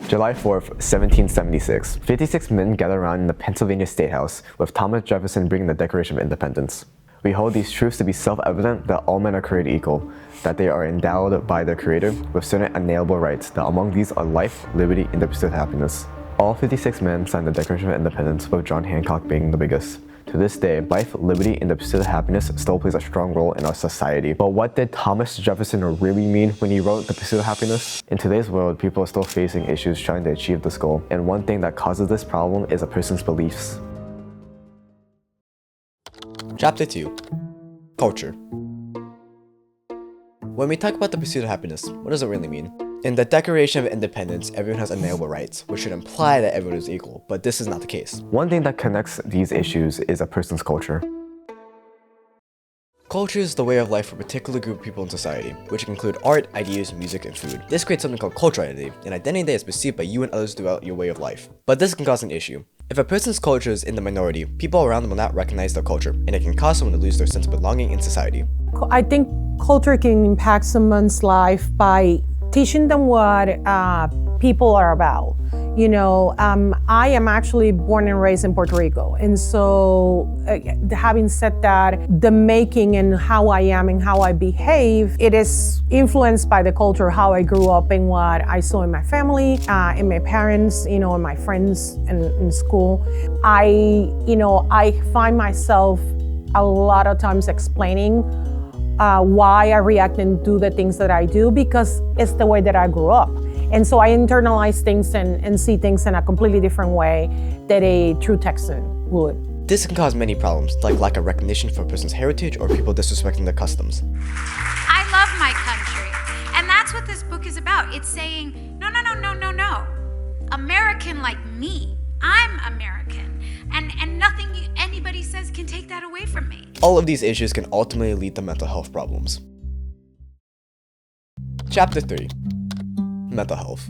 July 4th, 1776. 56 men gather around in the Pennsylvania State House, with Thomas Jefferson bringing the Declaration of Independence. We hold these truths to be self-evident that all men are created equal, that they are endowed by their Creator with certain unalienable rights, that among these are life, liberty, and the pursuit of happiness. All 56 men signed the Declaration of Independence, with John Hancock being the biggest. To this day, life, liberty, and the pursuit of happiness still plays a strong role in our society. But what did Thomas Jefferson really mean when he wrote The Pursuit of Happiness? In today's world, people are still facing issues trying to achieve this goal, and one thing that causes this problem is a person's beliefs. Chapter 2. Culture. When we talk about the pursuit of happiness, what does it really mean? In the Declaration of Independence, everyone has unalienable rights, which should imply that everyone is equal, but this is not the case. One thing that connects these issues is a person's culture. Culture is the way of life for a particular group of people in society, which can include art, ideas, music, and food. This creates something called cultural identity, an identity that is perceived by you and others throughout your way of life. But this can cause an issue. If a person's culture is in the minority, people around them will not recognize their culture, and it can cause someone to lose their sense of belonging in society. I think culture can impact someone's life by teaching them what people are about. You know, I am actually born and raised in Puerto Rico. And so having said that, the making and how I am and how I behave, it is influenced by the culture, how I grew up and what I saw in my family, in my parents, you know, and my friends in school. I find myself a lot of times explaining why I react and do the things that I do because it's the way that I grew up. And so I internalize things and see things in a completely different way that a true Texan would. This can cause many problems, like lack of recognition for a person's heritage or people disrespecting their customs. I love my country, and that's what this book is about. It's saying, no. American like me. I'm American, and nothing anybody says can take that away from me. All of these issues can ultimately lead to mental health problems. Chapter 3. Mental health.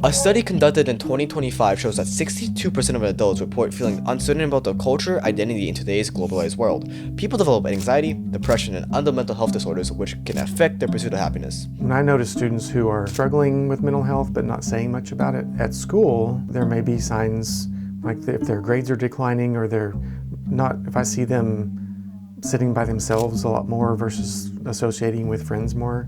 A study conducted in 2025 shows that 62% of adults report feeling uncertain about their culture, identity in today's globalized world. People develop anxiety, depression, and other mental health disorders which can affect their pursuit of happiness. When I notice students who are struggling with mental health but not saying much about it at school, there may be signs like if their grades are declining or if I see them sitting by themselves a lot more versus associating with friends more.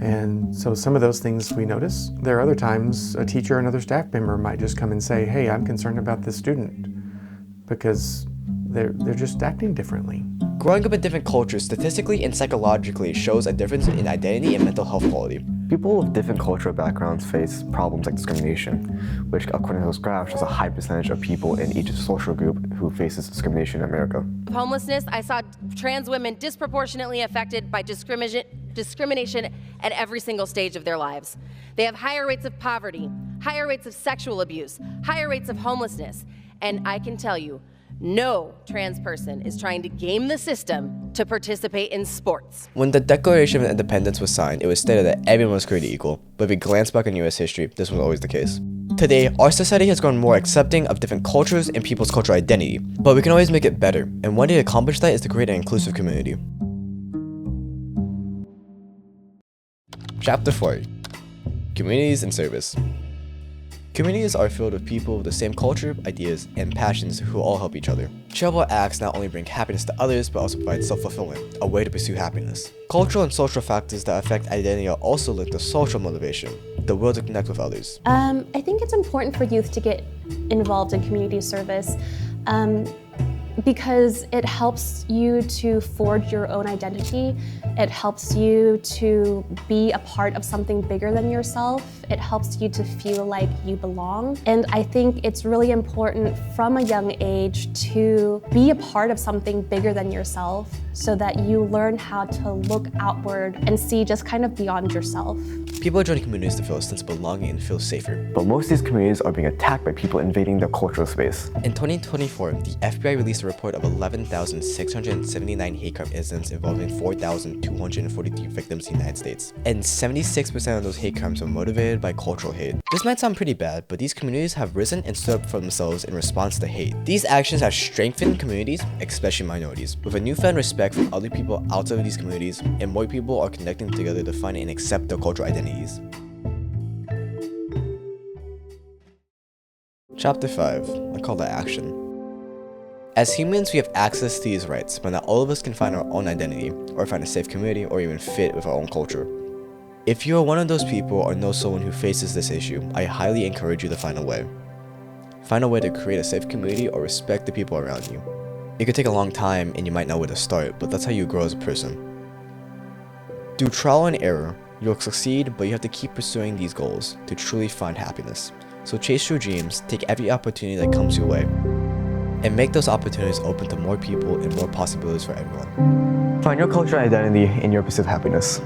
And so some of those things we notice. There are other times a teacher or another staff member might just come and say, hey, I'm concerned about this student because they're just acting differently. Growing up in different cultures statistically and psychologically shows a difference in identity and mental health quality. People with different cultural backgrounds face problems like discrimination, which according to this graph shows a high percentage of people in each social group who faces discrimination in America. Homelessness, I saw trans women disproportionately affected by discrimination at every single stage of their lives. They have higher rates of poverty, higher rates of sexual abuse, higher rates of homelessness, and I can tell you, no trans person is trying to game the system to participate in sports. When the Declaration of Independence was signed, it was stated that everyone was created equal, but if we glance back in US history, this was always the case. Today, our society has grown more accepting of different cultures and people's cultural identity, but we can always make it better, and one way to accomplish that is to create an inclusive community. Chapter 4. Communities and Service. Communities are filled with people with the same culture, ideas, and passions who all help each other. Charitable acts not only bring happiness to others, but also provide self-fulfillment, a way to pursue happiness. Cultural and social factors that affect identity are also linked to social motivation, the will to connect with others. I think it's important for youth to get involved in community service because it helps you to forge your own identity. It helps you to be a part of something bigger than yourself. It helps you to feel like you belong. And I think it's really important from a young age to be a part of something bigger than yourself so that you learn how to look outward and see just kind of beyond yourself. People are joining communities to feel a sense of belonging and feel safer. But most of these communities are being attacked by people invading their cultural space. In 2024, the FBI released a report of 11,679 hate crime incidents involving 4,243 victims in the United States. And 76% of those hate crimes were motivated by cultural hate. This might sound pretty bad, but these communities have risen and stood up for themselves in response to hate. These actions have strengthened communities, especially minorities, with a newfound respect for other people outside of these communities, and more people are connecting together to find and accept their cultural identities. Chapter 5, a call to action. As humans, we have access to these rights, but not all of us can find our own identity, or find a safe community, or even fit with our own culture. If you are one of those people or know someone who faces this issue, I highly encourage you to find a way. Find a way to create a safe community or respect the people around you. It could take a long time and you might know where to start, but that's how you grow as a person. Through trial and error, you'll succeed, but you have to keep pursuing these goals to truly find happiness. So chase your dreams, take every opportunity that comes your way, and make those opportunities open to more people and more possibilities for everyone. Find your cultural identity in your pursuit of happiness.